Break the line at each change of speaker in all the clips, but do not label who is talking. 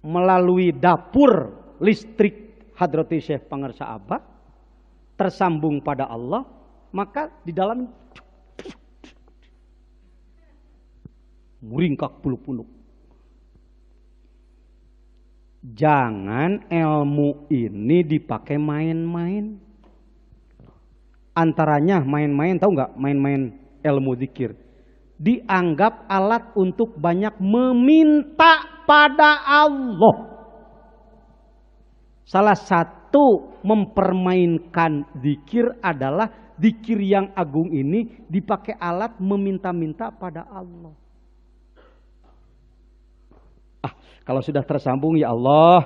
melalui dapur listrik Hadrati Syekh Pangarsa Abah tersambung pada Allah, maka di dalam muringkak puluk-puluk. Jangan ilmu ini dipakai main-main. Antaranya main-main, tahu nggak? Main-main ilmu zikir dianggap alat untuk banyak meminta pada Allah. Salah satu mempermainkan zikir adalah zikir yang agung ini dipakai alat meminta-minta pada Allah. Kalau sudah tersambung, ya Allah,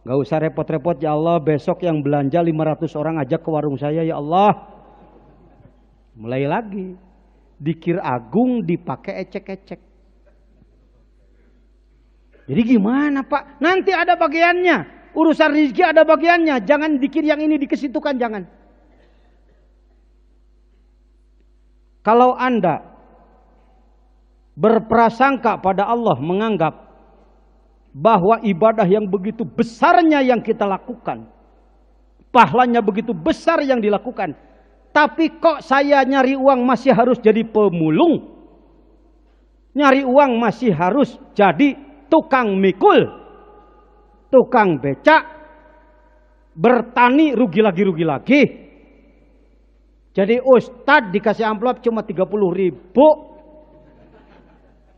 gak usah repot-repot ya Allah, besok yang belanja 500 orang ajak ke warung saya ya Allah. Mulai lagi, zikir agung dipakai ecek-ecek. Jadi gimana Pak? Nanti ada bagiannya, urusan rezeki ada bagiannya. Jangan zikir yang ini dikesitukan, jangan. Kalau Anda berprasangka pada Allah, menganggap bahwa ibadah yang begitu besarnya yang kita lakukan, pahalanya begitu besar yang dilakukan, tapi kok saya nyari uang masih harus jadi pemulung, nyari uang masih harus jadi tukang mikul, tukang becak, bertani rugi lagi, jadi ustadz dikasih amplop cuma 30.000,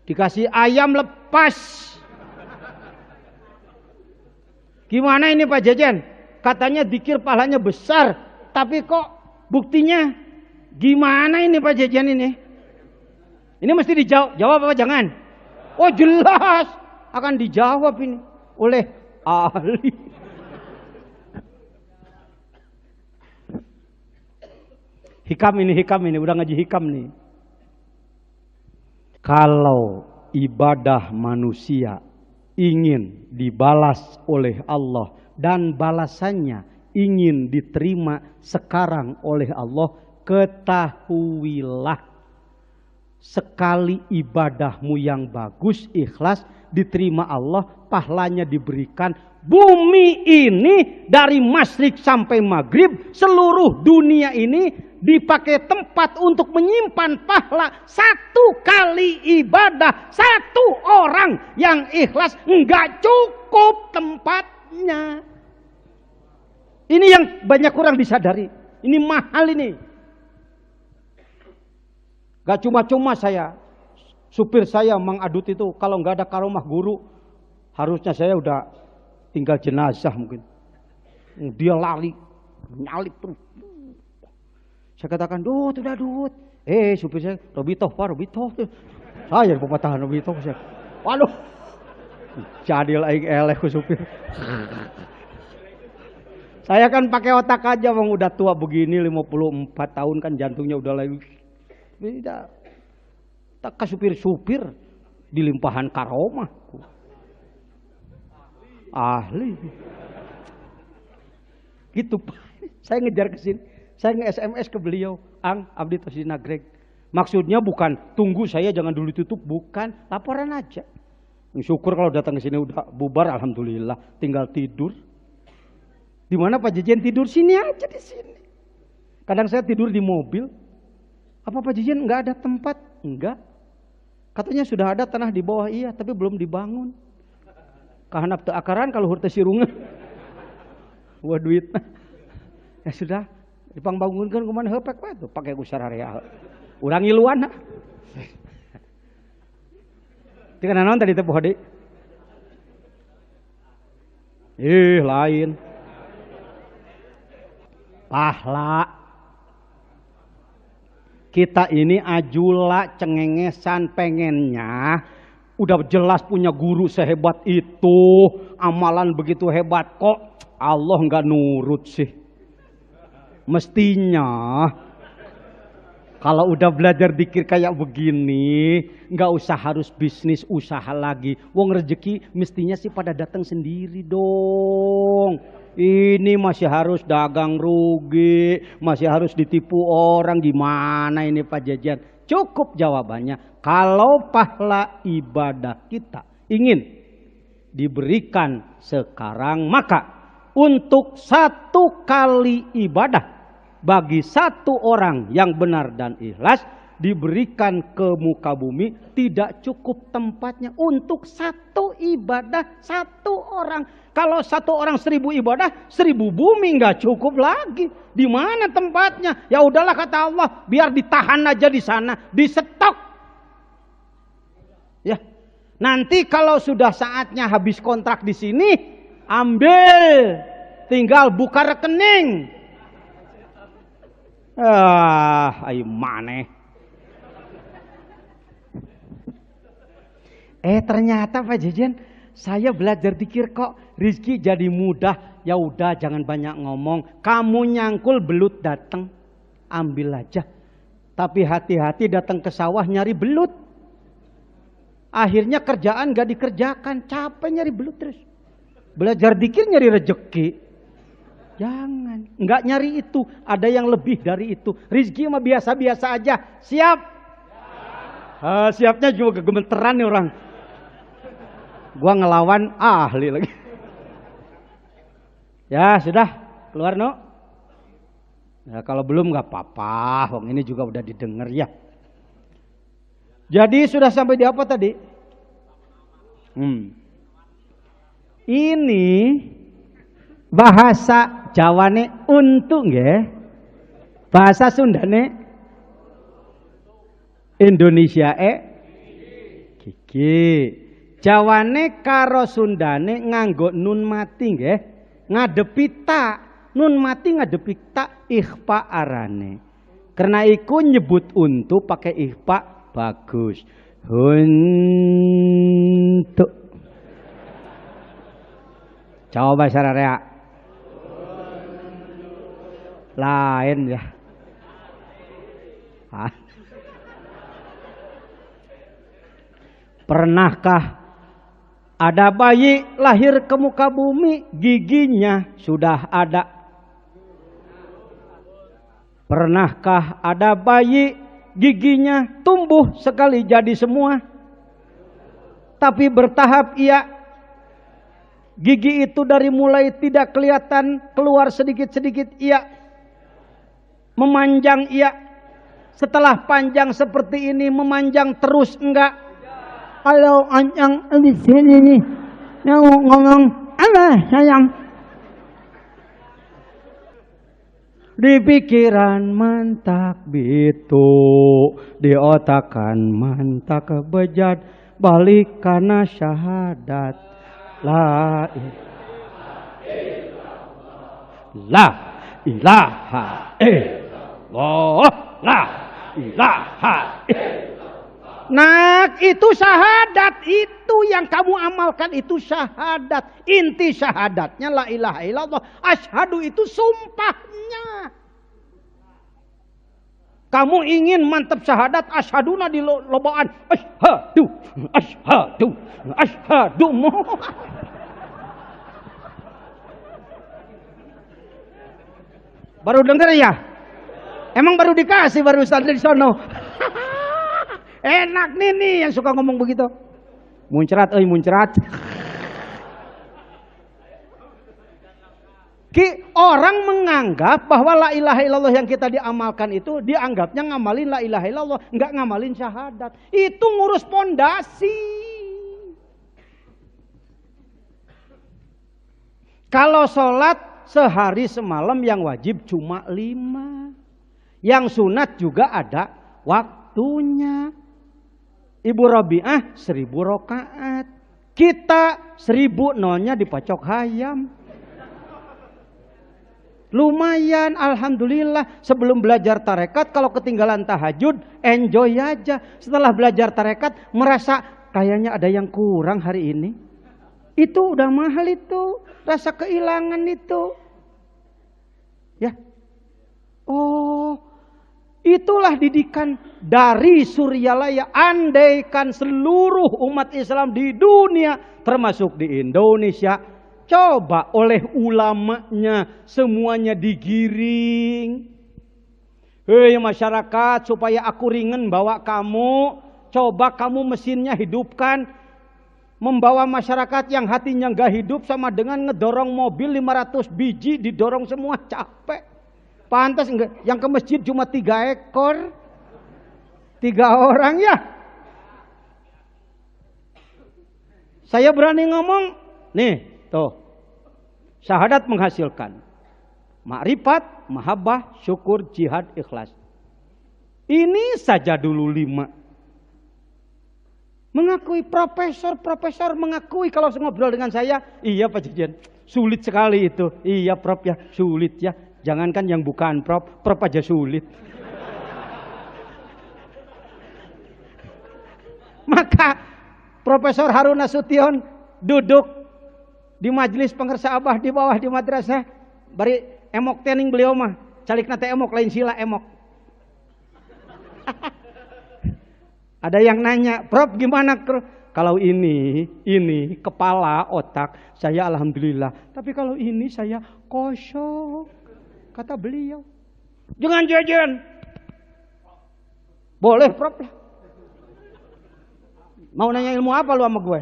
dikasih ayam lepas. Gimana ini Pak Jejen? Katanya zikir pahalanya besar, tapi kok buktinya gimana ini Pak Jejen ini? Ini mesti dijawab apa jangan? Oh jelas akan dijawab ini oleh ahli. Hikam ini, udah ngaji hikam nih. Kalau ibadah manusia ingin dibalas oleh Allah dan balasannya ingin diterima sekarang oleh Allah, ketahuilah sekali ibadahmu yang bagus, ikhlas, diterima Allah, pahalanya diberikan. Bumi ini dari masyrik sampai maghrib, seluruh dunia ini dipakai tempat untuk menyimpan pahala. Satu kali ibadah, satu orang yang ikhlas, enggak cukup tempatnya. Ini yang banyak orang disadari. Ini mahal ini. Gak cuma-cuma saya, supir saya Mang Adut itu, kalau nggak ada karomah guru, harusnya saya udah tinggal jenazah mungkin. Dia lari, nyalip terus. Saya katakan, Dut, udah Dut. Supir saya, Robito, Pak Robito. Saya pematahan Robito. Waduh, jadi lagi eleh ke supir. Saya kan pakai otak aja, Bang, udah tua begini, 54 tahun kan jantungnya udah lagi. Tidak. Tak ke supir-supir dilimpahan karomah. Ahli. Gitu Pak. Saya ngejar ke sini. Saya nge-SMS ke beliau, Ang, Abdi Tosdi Nagreg. Maksudnya bukan tunggu saya jangan dulu tutup, bukan, laporan aja. Syukur kalau datang ke sini udah bubar, alhamdulillah, tinggal tidur. Di mana Pak Jejen tidur? Sini aja di sini. Kadang saya tidur di mobil. Apa Pak Jejen nggak ada tempat? Enggak. Katanya sudah ada tanah di bawah, iya, tapi belum dibangun. Kahanap teu akaran kalau hurte sirungan. Wah duit. Ya sudah, dipangbangunkeun kumaha hepek wae tuh pake ku sararea. Urang ngiluan. Tika naon tadi teh Bu Hadi? Lain. Pahla. Kita ini ajula cengengesan pengennya udah jelas punya guru sehebat itu, amalan begitu hebat, kok Allah nggak nurut sih. Mestinya kalau udah belajar dikir kayak begini, nggak usah harus bisnis usaha lagi. Wong rezeki mestinya sih pada datang sendiri dong. Ini masih harus dagang rugi, masih harus ditipu orang. Gimana ini Pak Jejen? Cukup jawabannya. Kalau pahala ibadah kita ingin diberikan sekarang, maka untuk satu kali ibadah bagi satu orang yang benar dan ikhlas diberikan ke muka bumi tidak cukup tempatnya untuk satu ibadah satu orang. Kalau satu orang 1000 ibadah, 1000 bumi nggak cukup lagi. Di mana tempatnya? Ya udahlah kata Allah, biar ditahan aja di sana, disetok. Ya, nanti kalau sudah saatnya habis kontrak di sini, ambil, tinggal buka rekening. Ayo maneh. Ternyata Pak Jejen, saya belajar dikir kok rizki jadi mudah. Ya udah jangan banyak ngomong. Kamu nyangkul belut datang, ambil aja. Tapi hati-hati datang ke sawah nyari belut. Akhirnya kerjaan gak dikerjakan, capek nyari belut terus. Belajar dikir nyari rejeki. Jangan, nggak nyari itu. Ada yang lebih dari itu. Rizki mah biasa-biasa aja. Siap? Siapnya juga gemeteran nih orang. Gua ngelawan ahli lagi. Ya sudah, keluar no. Ya, kalau belum nggak apa-apa. Wong ini juga udah didengar ya. Jadi sudah sampai di apa tadi? Ini bahasa Jawane untuk nggih. Bahasa Sundane Indonesia gigi. Jawane karo Sundane nganggo nun mati nggih. Ngadepi tak. Nun mati ngadepi tak ikhfa arane. Karena iku nyebut untuk pakai ikhfa bagus. Untuk. Coba Sararea. Lain ya. Pernahkah ada bayi lahir ke muka bumi, giginya sudah ada? Pernahkah ada bayi giginya tumbuh sekali jadi semua? Tapi bertahap ia. Gigi itu dari mulai tidak kelihatan keluar sedikit-sedikit ia. Memanjang ia. Setelah panjang seperti ini memanjang terus enggak? Kalau yang di sini nih yang ngomong apa sayang? Di pikiran mantak bitu, di otakan mantak bejat, balik karena syahadat. La ilaha illallah, la ilaha illallah. Nah itu syahadat, itu yang kamu amalkan itu syahadat. Inti syahadatnya la ilaha illallah. Asyhadu itu sumpahnya. Kamu ingin mantap syahadat, asyhaduna di lobaan. Asyhadu, asyhadu, asyhadu. Baru dengar ya? Emang baru dikasih baru Ustaz di sono. Enak nih yang suka ngomong begitu. Muncrat, muncrat. Orang menganggap bahwa la ilaha illallah yang kita diamalkan itu dianggapnya ngamalin la ilaha illallah, enggak ngamalin syahadat. Itu ngurus pondasi. Kalau sholat sehari semalam yang wajib cuma 5. Yang sunat juga ada waktunya. Ibu Rabi'ah 1000 rakaat. Kita 1000 nolnya dipacok hayam. Lumayan, alhamdulillah. Sebelum belajar tarekat, kalau ketinggalan tahajud, enjoy aja. Setelah belajar tarekat, merasa kayaknya ada yang kurang hari ini. Itu udah mahal itu. Rasa kehilangan itu. Ya. Oh, itulah didikan dari Suryalaya. Andaikan seluruh umat Islam di dunia, termasuk di Indonesia, coba oleh ulamanya semuanya digiring. Hei masyarakat, supaya aku ringan bawa kamu, coba kamu mesinnya hidupkan. Membawa masyarakat yang hatinya gak hidup sama dengan ngedorong mobil 500 biji didorong semua, capek. Pantas enggak, yang ke masjid cuma 3 ekor. 3 orang ya. Saya berani ngomong, nih tuh. Syahadat menghasilkan makrifat, mahabbah, syukur, jihad, ikhlas. Ini saja dulu 5. Mengakui, profesor mengakui kalau ngobrol dengan saya, iya Pak Jejen, sulit sekali itu. Iya Prof ya, sulit ya. Jangankan yang bukan Prof aja sulit. Maka Profesor Harun Nasution duduk di majelis pengersa abah di bawah di madrasah, bari emok tening beliau mah, calik nate emok lain sila emok. Ada yang nanya, Prof gimana? Kalau ini kepala, otak, saya alhamdulillah. Tapi kalau ini saya kosong, kata beliau. Jangan jajan. Boleh Prof lah. Mau nanya ilmu apa lu sama gue?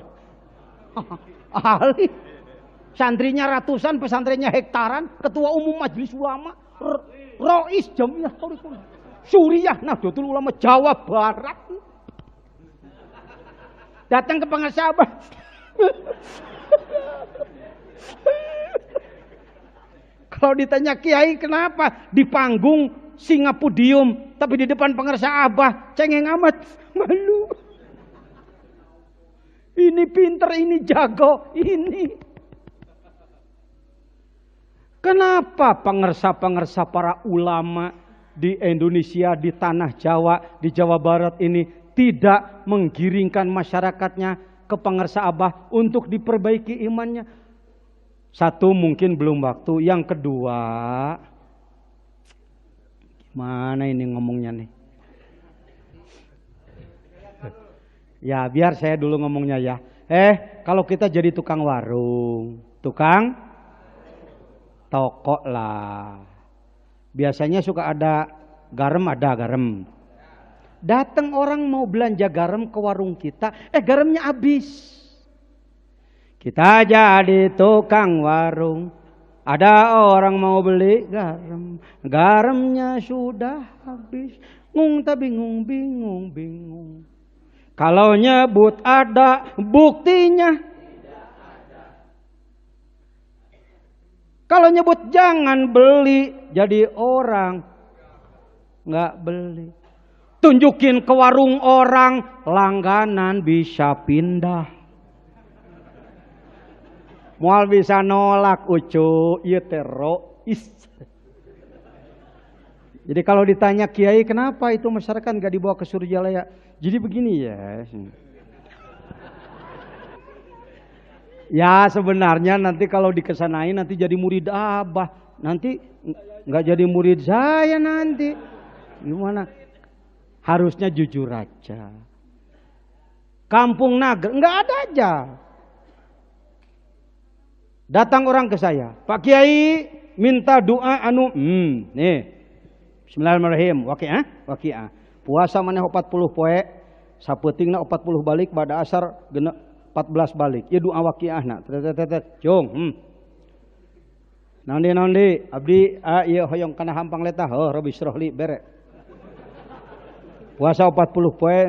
Ahli. Santrinya ratusan, pesantrennya hektaran, ketua umum majelis ulama, Rois Jamiah Suriah, Nahdlatul Ulama Jawa Barat. Datang ke pengersa abah. Kalau ditanya kiai kenapa di panggung Singapudium tapi di depan pengersa abah cengeng amat, malu. Ini pinter, ini jago, ini. Kenapa pengersa-pengersa para ulama di Indonesia, di tanah Jawa, di Jawa Barat ini tidak menggiringkan masyarakatnya ke pengersa abah untuk diperbaiki imannya? Satu, mungkin belum waktu. Yang kedua, gimana ini ngomongnya nih? Ya biar saya dulu ngomongnya ya. Kalau kita jadi tukang warung, tukang toko lah. Biasanya suka ada garam. Datang orang mau belanja garam ke warung kita, garamnya habis. Kita jadi tukang warung, ada orang mau beli garam, garamnya sudah habis. Ngung tak bingung. Kalau nyebut ada buktinya. Kalau nyebut jangan beli, jadi orang nggak beli. Tunjukin ke warung orang, langganan bisa pindah. Mual bisa nolak ucu, ieu teh rois. Jadi kalau ditanya kiai kenapa itu masyarakat nggak dibawa ke Surjalaya? Jadi begini ya. Ya sebenarnya nanti kalau dikesanain nanti jadi murid abah. Nanti nggak jadi murid saya nanti. Gimana? Harusnya jujur aja. Kampung Naga nggak ada aja. Datang orang ke saya, Pak Kiai minta doa nih. Bismillahirrahmanirrahim. Waqiah. Puasa maneh 40 poe, sapetingna 40 balik, pada asar genep 14 balik. Ieu doa waqiahna. Cung. Naon abdi ieu hoyong kana hampang letah. Rabbi syrahli bere. Puasa 40 poe.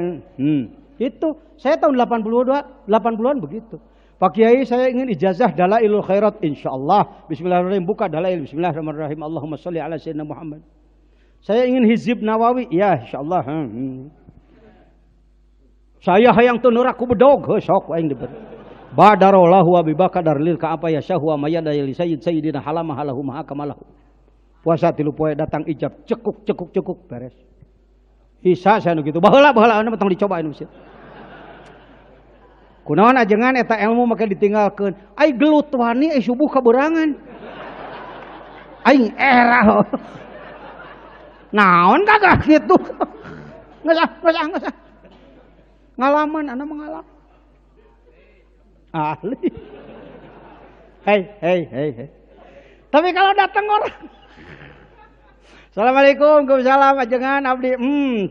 Itu saya tahun 80-an begitu. Pak Kiai saya ingin ijazah Dalailul Khairat insyaallah. Bismillahirrahmanirrahim. Buka Dalail. Bismillahirrahmanirrahim. Allahumma sholli ala sayyidina Muhammad. Saya ingin hizib Nawawi. Ya insyaallah. Saya hayang teu neura ku bedog sok aing diberi. Badarallahu wa bibakadar lil ka apa ya syahwa mayada li sayyidina halama halahu maha kamalahu. Puasa 3 poe datang ijab cekuk beres. Isa saya nu kitu. Baheula anu tong dicoba anu sia. Kunaon ajengan eta ilmu make ditinggalkeun. Ai gelut wani subuh kaberangan. Aing erah. Naon kagak kitu. Geus. Ngalaman ana mengalami. Ahli. Hei. Tapi kalau datang orang. Assalamualaikum, waalaikumsalam ajengan abdi.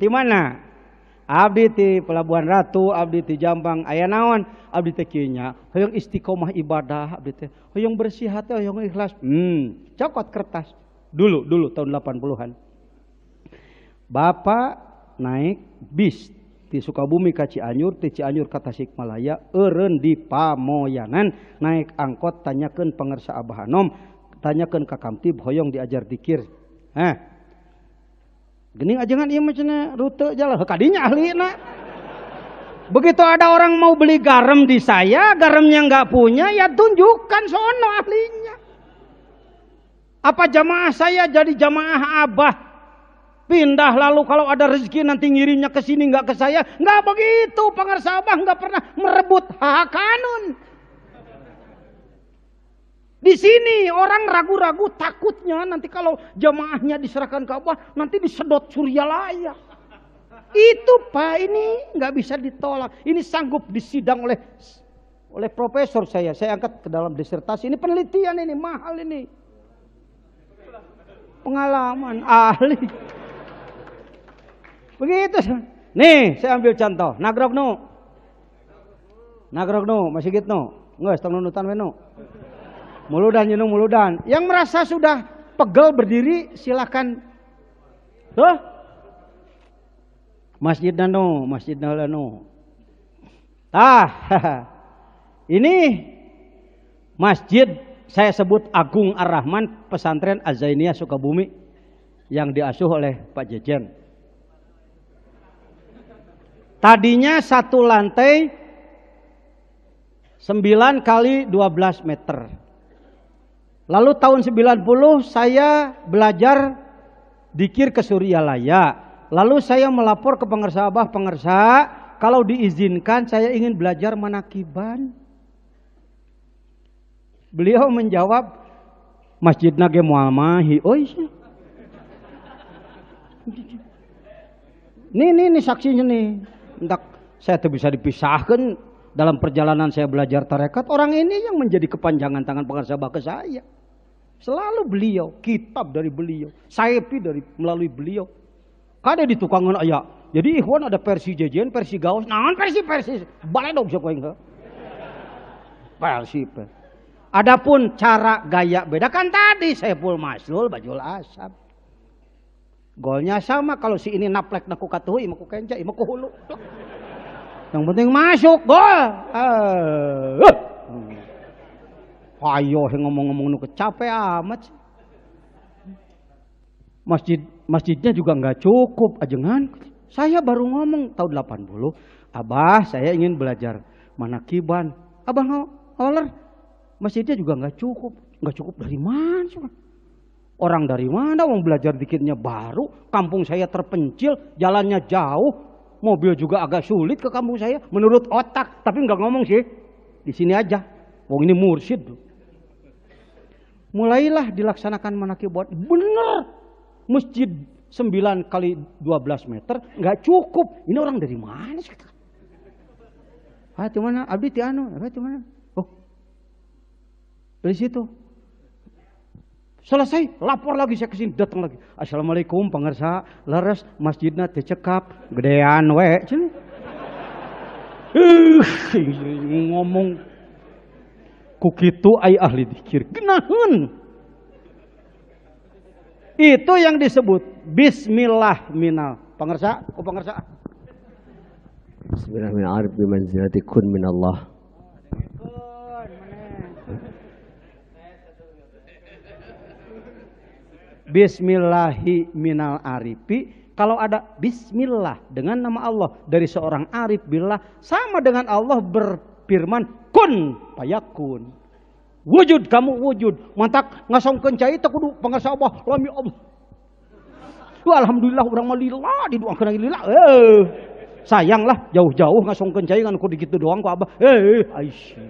Di mana? Abdi ti Pelabuhan Ratu, abdi ti Jombang, aya naon? Abdi teh kieu nya, hoyong istiqomah ibadah, abdi teh hoyong bersih hati, hoyong ikhlas. Cokot kertas. Dulu tahun 80-an. Bapak naik bis di Sukabumi ka Cianjur, di Cianjur ka Tasikmalaya, eureun di Pamoyanan, naik angkot tanyakeun pangersa Abah Hanom, tanyakeun ka Kamtib hoyong diajar dikir. Gening ajengan ieu mah cenah rute jalan kadinya ahlina. Begitu ada orang mau beli garam di saya, garamnya enggak punya, ya tunjukkan sono ahlinya. Apa jamaah saya jadi jamaah Abah? Pindah lalu kalau ada rezeki nanti ngirimnya ke sini enggak ke saya. Enggak begitu, pangarsa Abah enggak pernah merebut hak kanun. Di sini orang ragu-ragu takutnya nanti kalau jamaahnya diserahkan ke Abah nanti disedot Suryalaya. Itu Pak, ini nggak bisa ditolak. Ini sanggup disidang oleh profesor saya angkat ke dalam disertasi. Ini penelitian, ini mahal ini. Pengalaman ahli. Begitu. Nih, saya ambil contoh. Nagrogno, masih gitu. Nggak, setengah nunutan weno. Muludan, jenung muludan. Yang merasa sudah pegel berdiri, silakan. Masjid nano. Ini masjid saya sebut Agung Ar-Rahman Pesantren Az-Zainiyah Sukabumi yang diasuh oleh Pak Jejen. Tadinya satu lantai 9 kali 12 meter. Lalu tahun 90 saya belajar dikir ke Suryalaya. Lalu saya melapor ke pangersa Abah, pangersa, kalau diizinkan saya ingin belajar manakiban. Beliau menjawab, masjidna ge moal mahi. Nih saksinya nih. Entak saya tuh bisa dipisahkan dalam perjalanan saya belajar tarekat. Orang ini yang menjadi kepanjangan tangan pangersa Abah ke saya. Selalu beliau, kitab dari beliau, saepi melalui beliau. Kada di tukangan aya. Jadi ikhwan ada versi jejen, versi gaos, naon versi baledog sok aing. Versi. Adapun cara gaya beda kan tadi Saiful Maslul Bajul Asab. Golnya sama, kalau si ini naplek naku katuh, imaku kenca, imaku hulu. Yang penting masuk gol. Ayo ngomong-ngomong nu capek amat. Masjidnya juga nggak cukup ajengan. Saya baru ngomong tahun 80, Abah saya ingin belajar manakiban. Abah ngoler, masjidnya juga nggak cukup dari mana? Orang dari mana? Mau belajar dikitnya baru. Kampung saya terpencil, jalannya jauh, mobil juga agak sulit ke kampung saya. Menurut otak, tapi nggak ngomong sih. Di sini aja. Wong ini mursyid. Mulailah dilaksanakan manakiban. Bener, masjid 9 kali 12 meter nggak cukup. Ini orang dari mana sih? Di mana? Abdi ti anu. Di mana? Oh, dari situ. Selesai, lapor lagi saya kesini, datang lagi. Assalamualaikum pangarsa, leres masjidnya tecekap, gedean we. Ngomong ku kitu ai ahli dikir, genaheun. Itu yang disebut bismillah minal. Pangarsa, pangarsa.
Bismillah min arif bi manzilati kun min Allah.
Bismillahi minal arifi. Kalau ada bismillah dengan nama Allah dari seorang arif billah, sama dengan Allah berfirman kun payakun. Wujud kamu wujud. Mantak ngasongkeun cai teh kudu pangarsa Allah lami Allah. Alhamdulillah urang mah lillah didoakeun lillah. Sayanglah jauh-jauh ngasongkeun cai ngan kudu kitu doang ku Abah. Aisyah.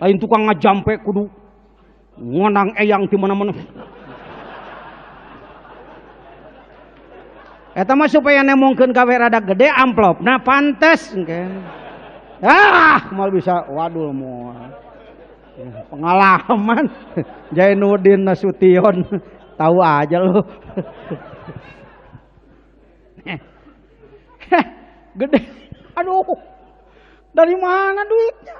Lain tukang ngajampe kudu ngonang eyang di mana-mana. Eta mah supaya nemongkeun gawe rada gede amplop. Nah pantes engke. Mal bisa wadul moal. Pengalaman Jainuddin Nasution tahu aja lu. Gede. Aduh. Dari mana duitnya?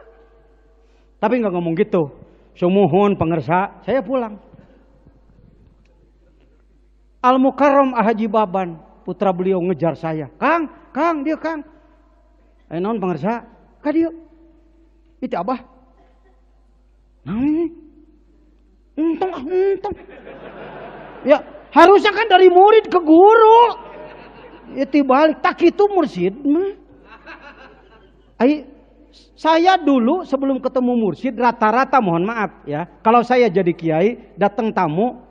Tapi nggak ngomong gitu. Sumuhun pengersa, saya pulang. Al Mukarram Haji Baban, putra beliau ngejar saya. Kang, dia Kang. Naon pengersa? Ka dia. Itu Abah. Entong. Ya, harusnya kan dari murid ke guru. Itu balik. Tak itu mursyid mah. Saya dulu sebelum ketemu mursyid rata-rata mohon maaf ya. Kalau saya jadi kiai, datang tamu,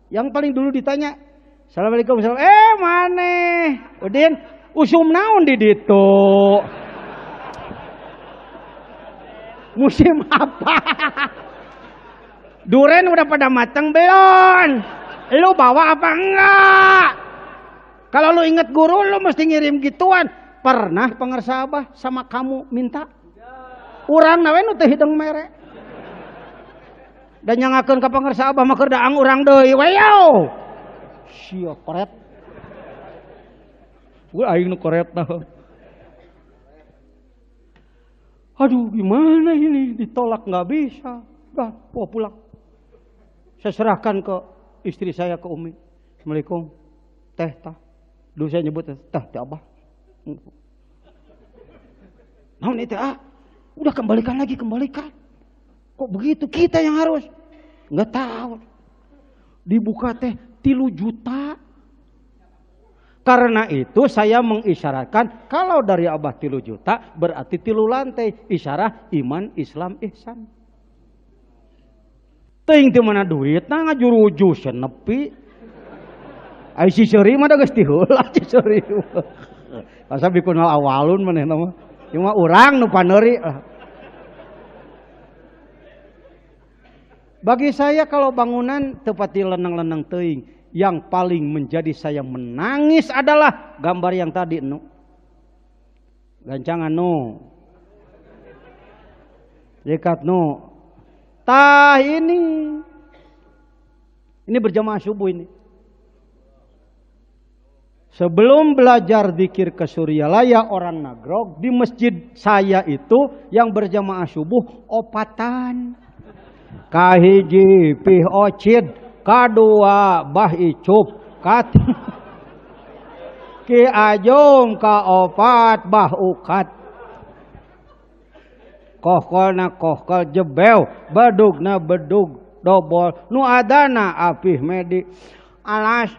yang paling dulu ditanya, Assalamualaikum, maneh? Udin, usum naon di ditu? Musim apa? Duren udah pada mateng belum? Lu bawa apa enggak? Kalau lu inget guru, lu mesti ngirim gituan. Pernah pengersa Abah sama kamu minta? Urang nawe nu teh hidung mere. Dan nyangakeun ka pengersa Abah mah keur daang urang deui we yo. Sia koret. Aing nu koret nah. Aduh gimana ini, ditolak nggak bisa. Udah pulang. Saya serahkan ke istri saya, ke Umi. Assalamualaikum. Teh. Dulu saya nyebut teh Abah. Nah ini teh udah kembalikan. Kok begitu? Kita yang harus. Nggak tahu. Dibuka teh 3 juta. Karena itu saya mengisyaratkan kalau dari Abah 3 juta berarti 3 lantai. Isyarah iman, Islam, ihsan. Ting di mana duit nah ngajuru senepi. Ai si seuri mah da geus tiheula si seuri. Asa bikunal awalun manehna mah. Cuma urang nu paneuri. Bagi saya kalau bangunan tepati lenang-lenang teuing, yang paling menjadi saya menangis adalah gambar yang tadi nu. Gancangan nu. Dekat nu. Tah ini berjamaah subuh ini. Sebelum belajar zikir ke Suryalaya orang Nagrog, di masjid saya itu yang berjamaah subuh opatan. Kahiji pih ocid, kadua bah icup, ki ajum kaopat bah ukat. Kohkol jebel, bedugna bedug dobol, nu adana apih medi. Alas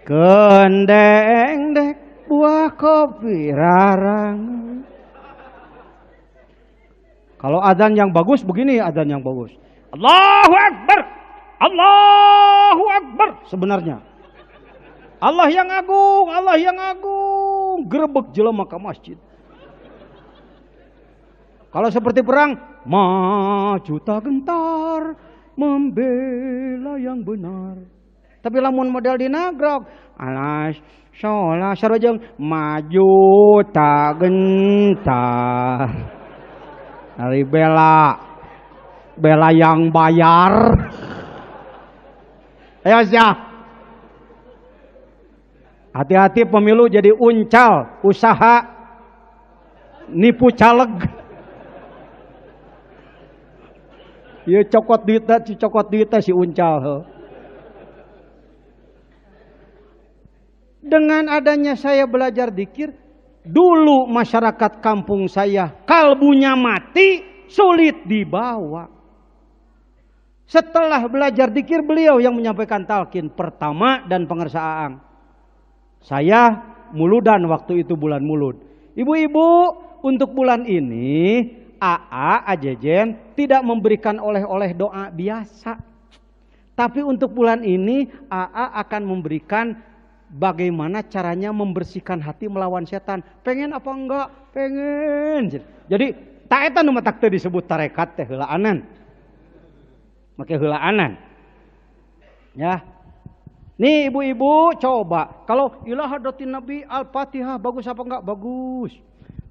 kendeng dek buah kopi rarang. Kalau adzan yang bagus begini, adzan yang bagus. Allahu Akbar. Allahu Akbar sebenarnya. Allah yang agung, gerebek jelema ka masjid. Kalau seperti perang, maju tak gentar membela yang benar. Tapi lamun model di Nagrog, alas sholat sarojeng maju tak gentar. Dari bela yang bayar. Ayo siap. Hati-hati pemilu jadi uncal, usaha nipu caleg. Ya cokot duitnya si uncal. Dengan adanya saya belajar zikir, dulu masyarakat kampung saya kalbunya mati, sulit dibawa. Setelah belajar zikir, beliau yang menyampaikan talqin pertama dan pengersa Aang. Saya muludan waktu itu bulan mulud. Ibu-ibu, untuk bulan ini AA, Ajejen tidak memberikan oleh-oleh doa biasa. Tapi untuk bulan ini AA akan memberikan bagaimana caranya membersihkan hati melawan setan. Pengen apa enggak? Pengen. Jadi tak eta nu matak teu disebut tarekat teh heulaanan. Make heulaanan. Ya. Nih ibu-ibu coba, kalau ila hadratin Nabi Al-Fatihah bagus apa enggak? Bagus.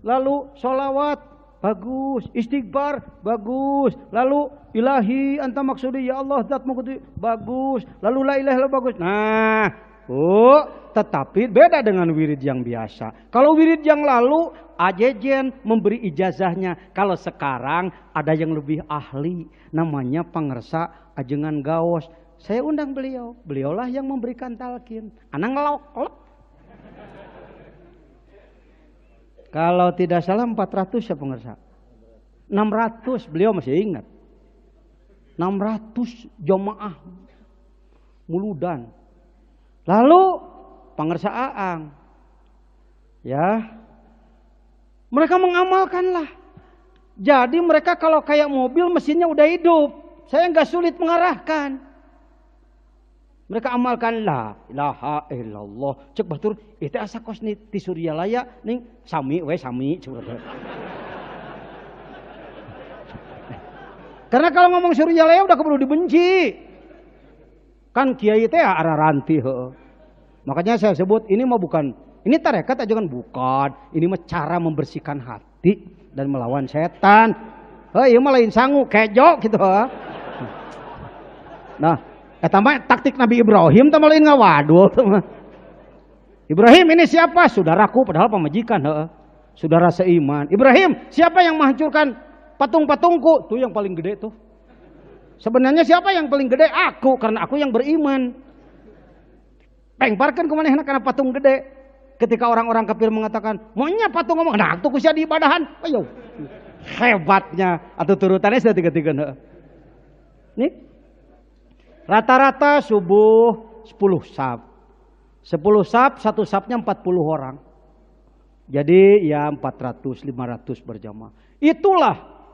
Lalu sholawat bagus, istighfar bagus. Lalu ilahi anta maksudi ya Allah zat maksudi bagus. Lalu la ilaha illallah bagus. Nah, tetapi beda dengan wirid yang biasa. Kalau wirid yang lalu ajejen memberi ijazahnya. Kalau sekarang ada yang lebih ahli, namanya pangersa ajengan gaos. Saya undang beliau, beliaulah yang memberikan talqin. Anak ngelok. Kalau tidak salah 400 ya pengersa. 600 beliau masih ingat. 600 jamaah muludan. Lalu pengersa Aang. Ya. Mereka mengamalkanlah. Jadi mereka kalau kayak mobil mesinnya udah hidup. Saya nggak sulit mengarahkan. Mereka amalkan la ilaha illallah. Cek batur itu asa kos ti Suryalaya ning sami we sami. Karena kalau ngomong Suryalaya udah keburu dibenci. Kan kiai teh araranti heuh. Makanya saya sebut ini mah bukan ini tarekat aja kan bukan. Ini mah cara membersihkan hati dan melawan setan. Heuh ieu mah lain sangu kejo gitu heuh. Nah, eta mah taktik Nabi Ibrahim teh lain ngawadul teh mah. Ibrahim ini siapa? Saudaraku padahal pamajikan heuh. Saudara seiman. Ibrahim, siapa yang menghancurkan patung-patungku? Tuh yang paling gede tuh. Sebenarnya siapa yang paling gede? Aku, karena aku yang beriman. Pengparkeun kumanehna karena patung gede. Ketika orang-orang kafir mengatakan, "Maunya patung ngomong, nah tuh kusia di ibadahan." Ayo. Hebatnya atau turutannya sudah tiga-tiga heuh. Nih. Rata-rata subuh 10 sab. 10 sab, satu sabnya 40 orang. Jadi ya 400, 500 berjamaah.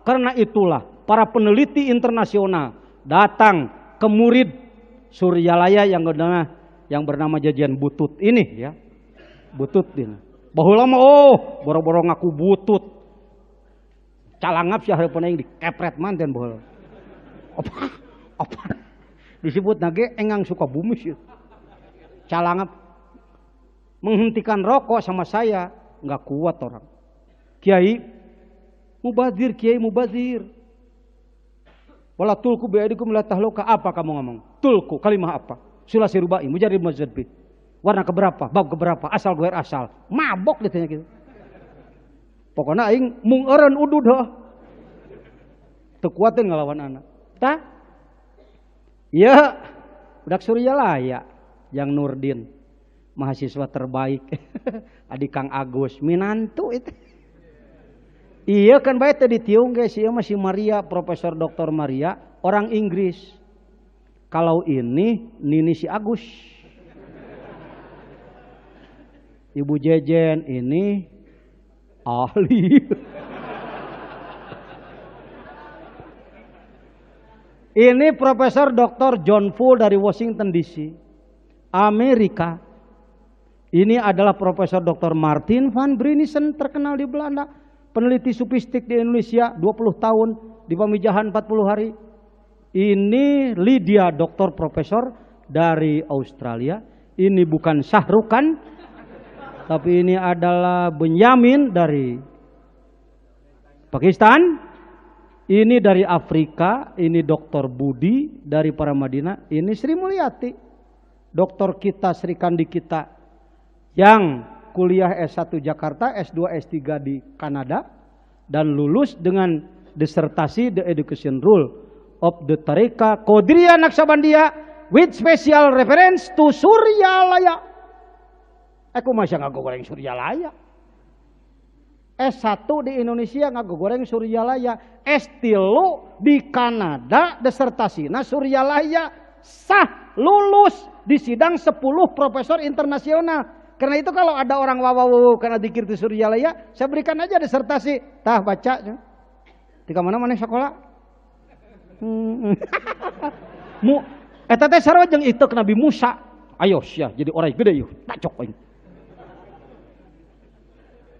Karena itulah para peneliti internasional datang ke murid Suryalaya yang bernama Jajian Butut ini ya. Butut ini. Baheula mah boro-boro ngaku butut. Calangap sih hareupeun aing dikepret manten baheula. Apa? Disebut nage engang Sukabumi sih. Calangap menghentikan rokok sama saya nggak kuat orang. Kiai mubazir. Wala tulku biadikum la tahluka, apa kamu ngomong? Tulku kalimah apa? Sulasi rubai mujarrib mazhabi. Warna keberapa? Bab keberapa? Asal goer asal. Mabok ditanya gitu. Pokoknya aing mung eureun udud heuh. Teu kuateun ngalawan anak. Tah? Ya, budak Suryalaya yang Nurdin. Mahasiswa terbaik. Adik Kang Agus minantu itu. Iya kan bae teh ditiung guys, ieu masih Maria, Profesor Dr. Maria, orang Inggris. Kalau ini Nini si Agus. Ibu Jejen ini ahli. Ini Profesor Dr. John Full dari Washington DC, Amerika. Ini adalah Profesor Dr. Martin van Brinissen terkenal di Belanda. Peneliti supistik di Indonesia 20 tahun, di Pamijahan 40 hari. Ini Lydia, doktor profesor dari Australia. Ini bukan Syahrukan, tapi ini adalah Benyamin dari Pakistan. Ini dari Afrika, ini Dr. Budi dari Paramadina. Ini Sri Mulyati, doktor kita, Sri Kandi kita, yang kuliah S1 Jakarta, S2, S3 di Kanada, dan lulus dengan disertasi The Education Rule of the Tariqa Qadiriyah Naqsabandiyah with special reference to Suryalaya. Aku masih ngaku goreng Suryalaya. S1 di Indonesia ngaku goreng Suryalaya. S3 di Kanada disertasinya Suryalaya, sah lulus di sidang 10 profesor internasional. Karena itu kalau ada orang wawawu karena dikir di Suryalaya, saya berikan aja disertasi. Tah baca. Di mana sekolah? Eta teh sarua jeung ieu Nabi Musa. Ayo sia jadi orang gede yuk. Tacok aing.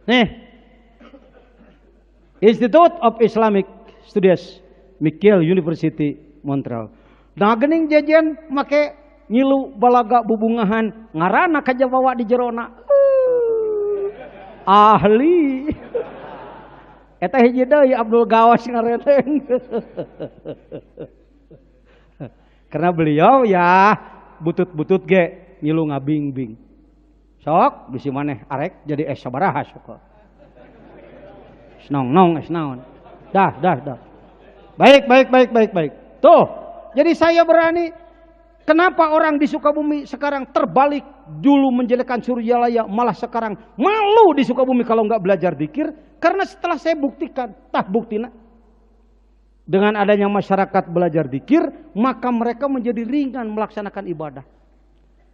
Nih. Institute of Islamic Studies, McGill University, Montreal. Nah geuning Jejen make ngilu balaga bubungahan ngarana kaja bawa di jerona. Ahli. Eta hiji deui Abdul Gawas ngareteng. Karena beliau ya butut-butut ge ngilu ngabing-bing. Sok bisi maneh arek jadi es sabaraha sok. Nong es naon. Dah. Baik. Tuh. Jadi saya berani. Kenapa orang di Sukabumi sekarang terbalik, dulu menjelekkan Suryalaya, malah sekarang malu di Sukabumi kalau nggak belajar dzikir? Karena setelah saya buktikan, buktina. Dengan adanya masyarakat belajar dzikir, maka mereka menjadi ringan melaksanakan ibadah.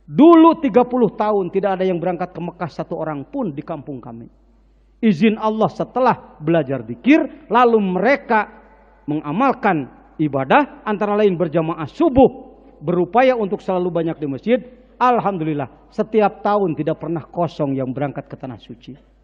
Dulu 30 tahun tidak ada yang berangkat ke Mekah satu orang pun di kampung kami. Izin Allah setelah belajar dzikir, lalu mereka mengamalkan ibadah, antara lain berjamaah subuh, berupaya untuk selalu banyak di masjid. Alhamdulillah, setiap tahun tidak pernah kosong yang berangkat ke tanah suci.